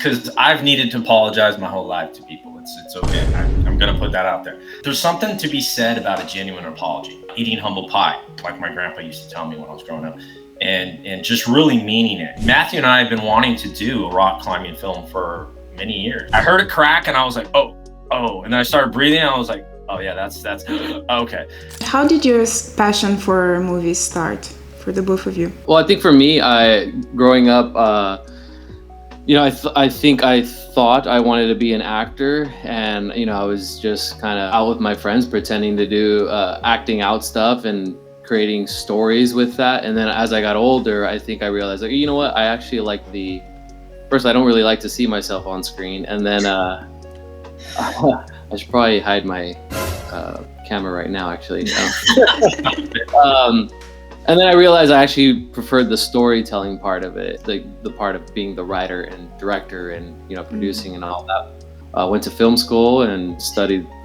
because I've needed to apologize my whole life to people. It's okay. I'm gonna put that out there. There's something to be said about a genuine apology. Eating humble pie, like my grandpa used to tell me when I was growing up, and just really meaning it. Matthew and I have been wanting to do a rock climbing film for many years. I heard it crack and I was like, oh, and then I started breathing and I was like, oh yeah, that's okay. How did your passion for movies start for the both of you? Well, I think for me, growing up, I think I thought I wanted to be an actor, and I was just kind of out with my friends pretending to do acting out stuff and creating stories with that. And then as I got older, I think I realized, like, you know what, I actually like first, I don't really like to see myself on screen, and then I should probably hide my camera right now, actually. And then I realized I actually preferred the storytelling part of it, the part of being the writer and director and producing and all that. Went to film school and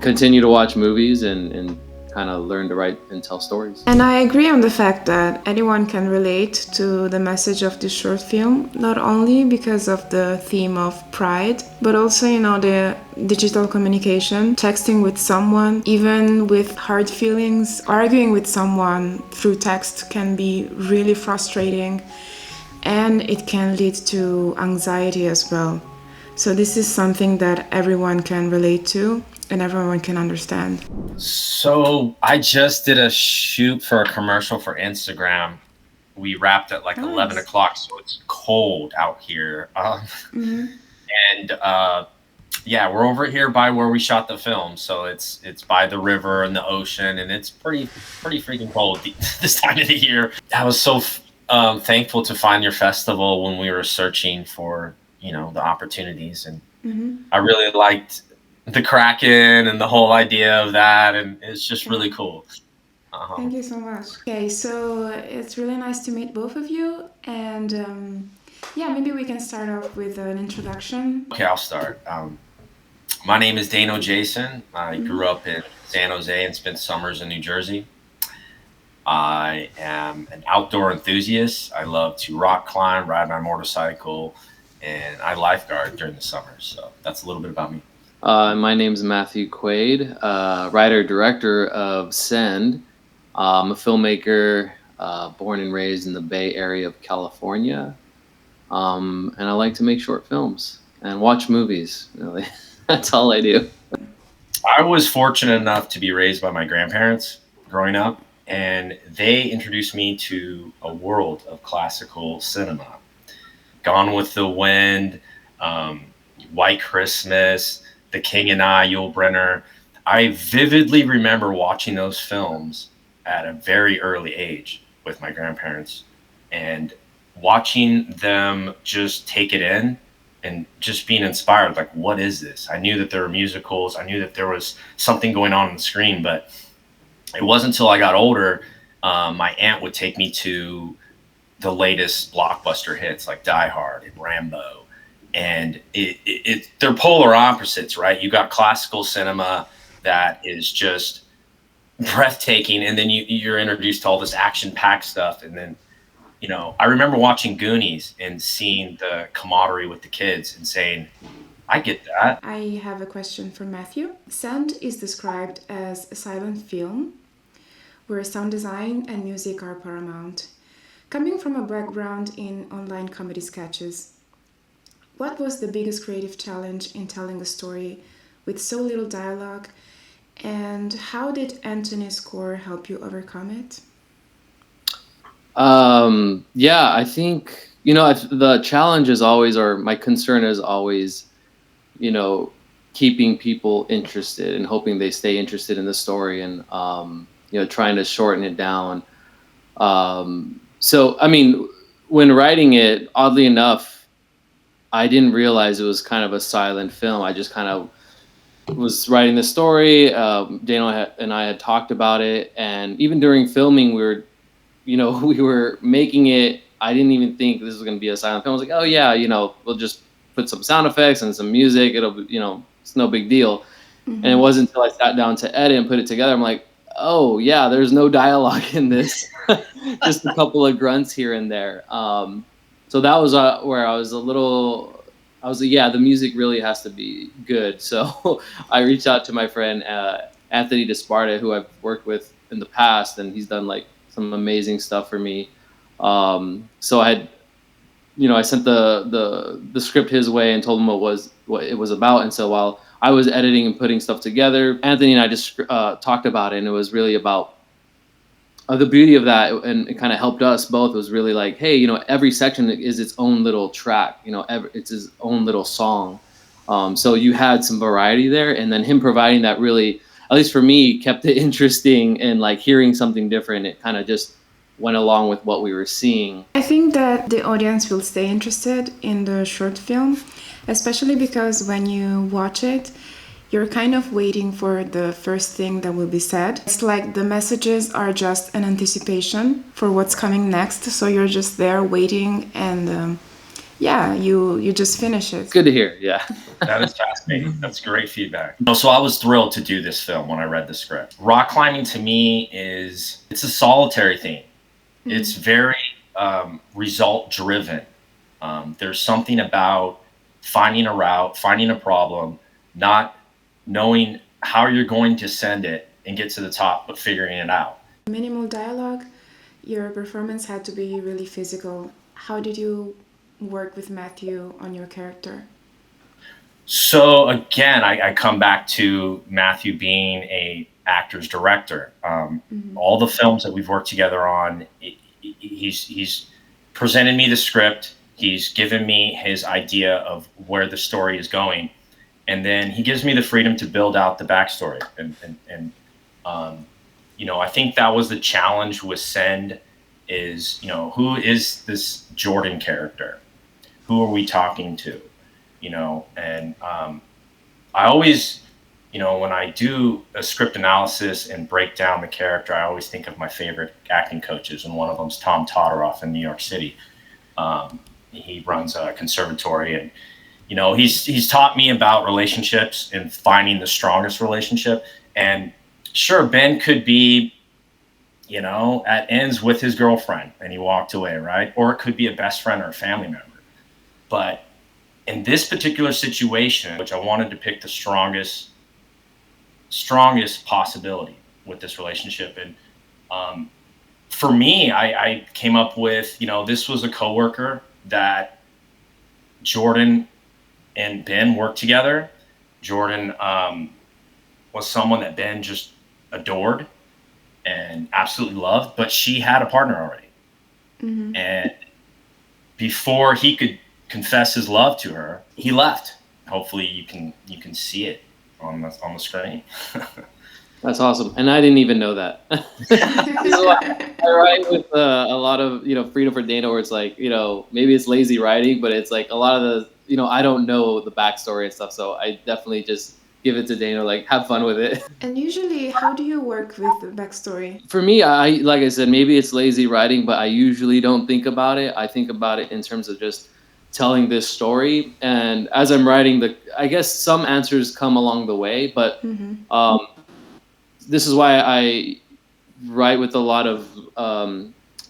continued to watch movies and kind of learn to write and tell stories. And I agree on the fact that anyone can relate to the message of this short film, not only because of the theme of pride, but also, the digital communication, texting with someone, even with hard feelings, arguing with someone through text can be really frustrating, and it can lead to anxiety as well. So this is something that everyone can relate to and everyone can understand. So I just did a shoot for a commercial for Instagram. We wrapped at 11 o'clock, so it's cold out here. And we're over here by where we shot the film. So it's by the river and the ocean, and it's pretty freaking cold this time of the year. I was so thankful to find your festival when we were searching for the opportunities, and I really liked the Kraken and the whole idea of that, and it's just really cool. Thank you so much. Okay, so it's really nice to meet both of you, and maybe we can start off with an introduction. Okay, I'll start. My name is Dano Jason. I grew up in San Jose and spent summers in New Jersey. I am an outdoor enthusiast. I love to rock climb, ride my motorcycle, and I lifeguard during the summer. So that's a little bit about me. My name is Matthew Quaid, writer-director of Send. I'm a filmmaker, born and raised in the Bay Area of California. And I like to make short films and watch movies, really. That's all I do. I was fortunate enough to be raised by my grandparents growing up, and they introduced me to a world of classical cinema. Gone with the Wind, White Christmas, The King and I, Yul Brynner. I vividly remember watching those films at a very early age with my grandparents and watching them just take it in and just being inspired. Like, what is this? I knew that there were musicals. I knew that there was something going on the screen, but it wasn't until I got older, my aunt would take me to the latest blockbuster hits like Die Hard and Rambo. And they're polar opposites, right? You got classical cinema that is just breathtaking, and then you're introduced to all this action-packed stuff. And then, I remember watching Goonies and seeing the camaraderie with the kids and saying, I get that. I have a question for Matthew. Send is described as a silent film where sound design and music are paramount. Coming from a background in online comedy sketches, what was the biggest creative challenge in telling a story with so little dialogue, and how did Anthony's score help you overcome it? I think, the challenge is always, or my concern is always, keeping people interested and hoping they stay interested in the story, and, trying to shorten it down. When writing it, oddly enough, I didn't realize it was kind of a silent film. I just kind of was writing the story. Dano and I had talked about it, and even during filming, we were making it. I didn't even think this was going to be a silent film. I was like, oh yeah, we'll just put some sound effects and some music. It'll be, it's no big deal. Mm-hmm. And it wasn't until I sat down to edit and put it together, I'm like, oh yeah, there's no dialogue in this. Just a couple of grunts here and there. So that was where I was a little I was like, yeah, the music really has to be good. So I reached out to my friend Anthony DeSparta, who I've worked with in the past, and he's done like some amazing stuff for me. So I sent the script his way and told him what it was about. And so while I was editing and putting stuff together, Anthony and I just talked about it, and it was really about the beauty of that, and it kind of helped us both. Was really like, hey, every section is its own little track. It's his own little song. So you had some variety there, and then him providing that really, at least for me, kept it interesting, and like hearing something different. It kind of just went along with what we were seeing. I think that the audience will stay interested in the short film, especially because when you watch it, you're kind of waiting for the first thing that will be said. It's like the messages are just an anticipation for what's coming next, so you're just there waiting, and you just finish it. Good to hear. Yeah. That is fascinating. That's great feedback. So I was thrilled to do this film when I read the script. Rock climbing to me it's a solitary theme. Mm-hmm. It's very result driven. There's something about finding a route, finding a problem, not knowing how you're going to send it and get to the top, but figuring it out. Minimal dialogue, your performance had to be really physical. How did you work with Matthew on your character? So again, I come back to Matthew being a actor's director. All the films that we've worked together on, he's presented me the script. He's given me his idea of where the story is going. And then he gives me the freedom to build out the backstory. And I think that was the challenge with Send is, who is this Jordan character? Who are we talking to? And I always, when I do a script analysis and break down the character, I always think of my favorite acting coaches. And one of them is Tom Todoroff in New York City. He runs a conservatory, and he's taught me about relationships and finding the strongest relationship. And sure, Ben could be, at ends with his girlfriend and he walked away, right? Or it could be a best friend or a family member. But in this particular situation, which I wanted to pick the strongest possibility with this relationship. And for me, I came up with, this was a coworker that Jordan and Ben worked together. Jordan was someone that Ben just adored and absolutely loved, but she had a partner already. Mm-hmm. And before he could confess his love to her, he left. Hopefully you can see it on the screen. That's awesome. And I didn't even know that. I write with a lot of, freedom for Dano, where it's like, maybe it's lazy writing, but it's like a lot of the, I don't know the backstory and stuff. So I definitely just give it to Dano, like, have fun with it. And usually, how do you work with the backstory? For me, like I said, maybe it's lazy writing, but I usually don't think about it. I think about it in terms of just telling this story. And as I'm writing, I guess some answers come along the way, but this is why I write with a lot of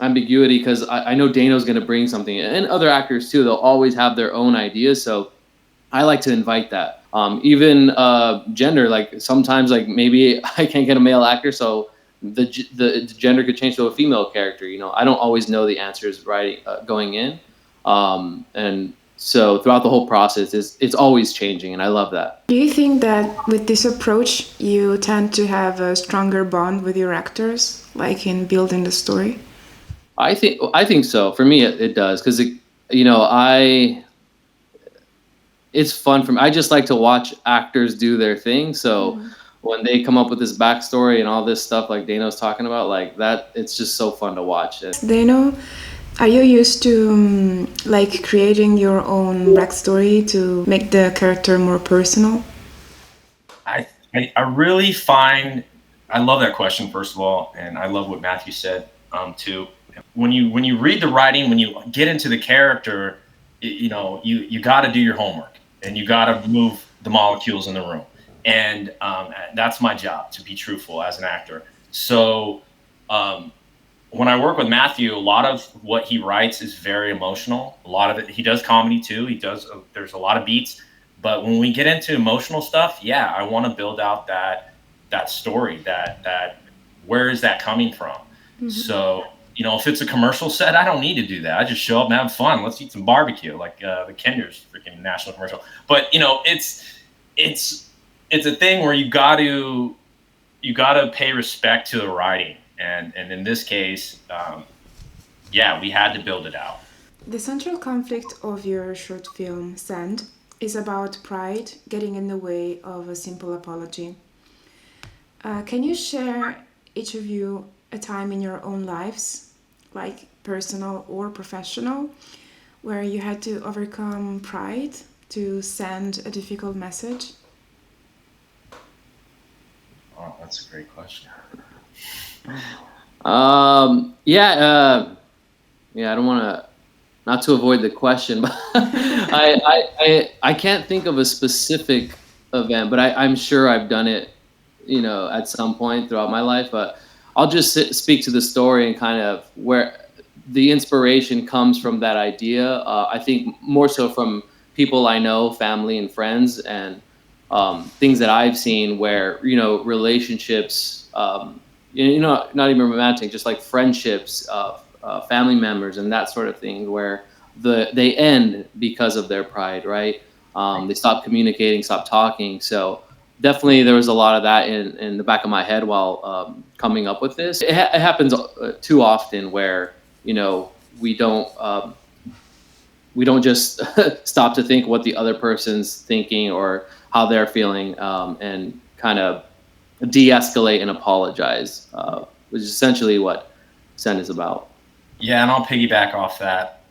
ambiguity, because I know Dano's going to bring something, and other actors too. They'll always have their own ideas, so I like to invite that. Even gender, like sometimes, like maybe I can't get a male actor, so the gender could change to a female character. I don't always know the answers going in, and so throughout the whole process, it's always changing, and I love that. Do you think that with this approach, you tend to have a stronger bond with your actors, like in building the story? I think so. For me, it does, because it's fun for me. I just like to watch actors do their thing. So when they come up with this backstory and all this stuff, like Dano's talking about, like that, it's just so fun to watch. Dano, are you used to like creating your own backstory to make the character more personal? I really find, I love that question, first of all, and I love what Matthew said too. When you read the writing, when you get into the character, you got to do your homework, and you got to move the molecules in the room, and that's my job, to be truthful as an actor. So when I work with Matthew, a lot of what he writes is very emotional. A lot of it, he does comedy too. He does, there's a lot of beats, but when we get into emotional stuff, yeah, I want to build out that story, that where is that coming from? So, you know, if it's a commercial set, I don't need to do that. I just show up and have fun. Let's eat some barbecue, like the Kender's freaking national commercial. But you know, it's it's a thing where you got to pay respect to the writing, and in this case, yeah, we had to build it out. The central conflict of your short film, Sand, is about pride getting in the way of a simple apology. Can you share, each of you, a time in your own lives, like personal or professional, where you had to overcome pride to send a difficult message? Oh, that's a great question. Yeah, I don't want to, not to avoid the question, but I can't think of a specific event, but I'm sure I've done it, you know, at some point throughout my life. But I'll just speak to the story and kind of where the inspiration comes from that idea. I think more so from people I know, family and friends, and things that I've seen where, you know, relationships, you know, not even romantic, just like friendships, family members and that sort of thing, where they end because of their pride, right? They stop communicating, stop talking. So definitely there was a lot of that in the back of my head while coming up with this. It happens too often where, you know, we don't just stop to think what the other person's thinking or how they're feeling, and kind of de-escalate and apologize, which is essentially what Sen is about. Yeah, and I'll piggyback off that,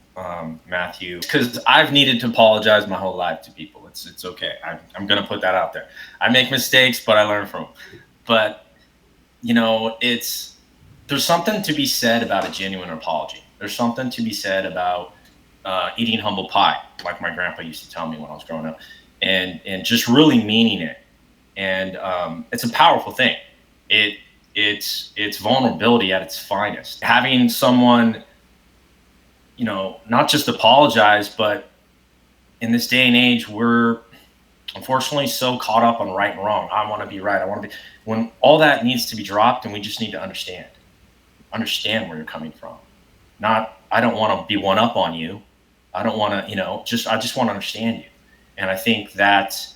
Matthew, because I've needed to apologize my whole life to people. It's okay. I'm going to put that out there. I make mistakes, but I learn from them. But you know, there's something to be said about a genuine apology. There's something to be said about eating humble pie, like my grandpa used to tell me when I was growing up, and just really meaning it. And it's a powerful thing. It's vulnerability at its finest. Having someone, you know, not just apologize, but in this day and age, we're unfortunately so caught up on right and wrong. I want to be right. I want to be, when all that needs to be dropped, and we just need to understand where you're coming from. Not, I don't want to be one up on you. I don't want to, you know, I just want to understand you. And I think that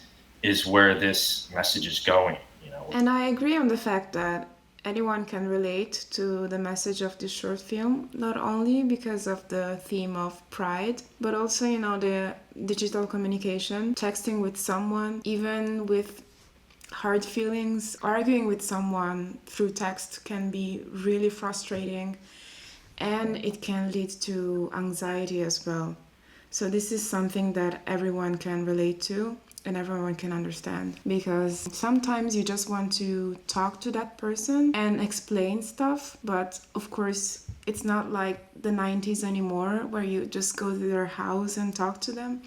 is where this message is going, you know. And I agree on the fact that anyone can relate to the message of this short film, not only because of the theme of pride, but also, you know, the digital communication, texting with someone, even with hard feelings, arguing with someone through text can be really frustrating, and it can lead to anxiety as well. So this is something that everyone can relate to and everyone can understand, because sometimes you just want to talk to that person and explain stuff, but of course it's not like the 90s anymore where you just go to their house and talk to them.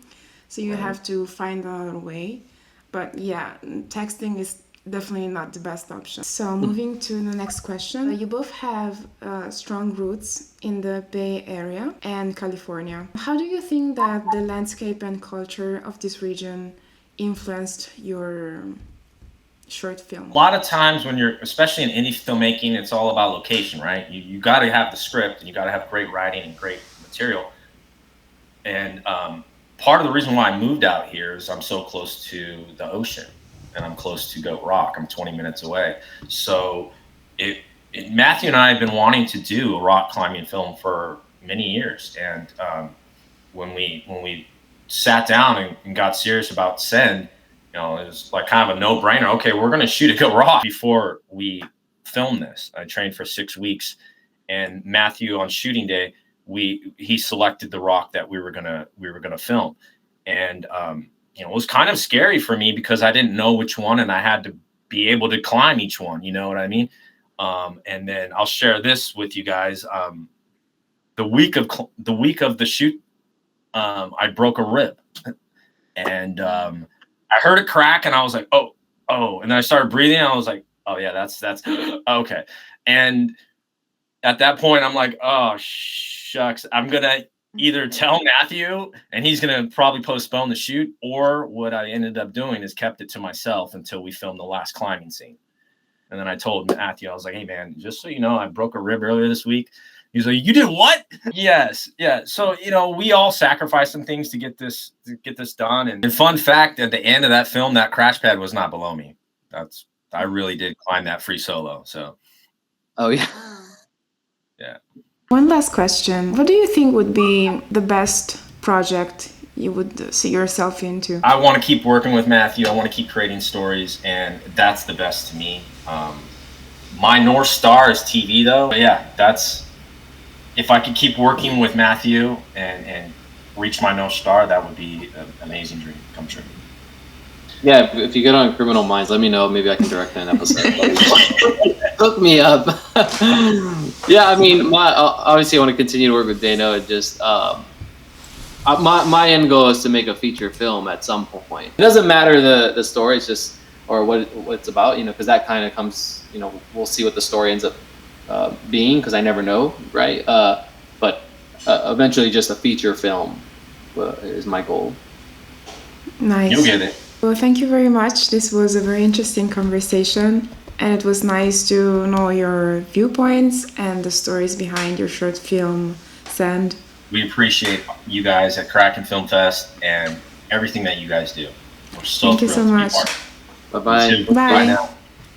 So you have to find another way. But yeah, texting is definitely not the best option. So moving to the next question. You both have strong roots in the Bay Area and California. How do you think that the landscape and culture of this region influenced your short film? A lot of times when you're, especially in indie filmmaking, it's all about location, right? You got to have the script, and you got to have great writing and great material. And part of the reason why I moved out here is I'm so close to the ocean, and I'm close to Goat Rock. I'm 20 minutes away. So Matthew and I have been wanting to do a rock climbing film for many years. And when we sat down and got serious about Send, you know, it was like kind of a no-brainer. Okay, we're going to shoot at Goat Rock. Before we filmed this, I trained for 6 weeks, and Matthew on shooting day, he selected the rock that we were gonna film. And you know, it was kind of scary for me because I didn't know which one, and I had to be able to climb each one. You know what I mean? And then I'll share this with you guys. The week of the shoot, I broke a rib, and I heard it crack, and I was like, oh, and then I started breathing, and I was like, oh yeah, that's okay. And at that point, I'm like, oh, shucks. I'm going to either tell Matthew and he's going to probably postpone the shoot, or what I ended up doing is kept it to myself until we filmed the last climbing scene. And then I told Matthew, I was like, hey, man, just so you know, I broke a rib earlier this week. He's like, you did what? Yes. Yeah. So, we all sacrificed some things to get this done. And fun fact, at the end of that film, that crash pad was not below me. I really did climb that free solo. So. Oh, yeah. Yeah. One last question. What do you think would be the best project you would see yourself into? I want to keep working with Matthew. I want to keep creating stories, and that's the best to me. My North Star is TV, though. But yeah, if I could keep working with Matthew and reach my North Star, that would be an amazing dream come true. Yeah, if you get on Criminal Minds, let me know. Maybe I can direct an episode. Hook me up. Yeah, I mean, obviously I want to continue to work with Dano, and just my end goal is to make a feature film at some point. It doesn't matter the story, it's just, or what it's about, because that kind of comes, we'll see what the story ends up being, because I never know, right? But eventually just a feature film is my goal. Nice. You'll get it. Well, thank you very much. This was a very interesting conversation, and it was nice to know your viewpoints and the stories behind your short film, Sand. We appreciate you guys at Kraken Film Fest and everything that you guys do. We're so Thank you so much. Bye-bye. Bye. Bye now.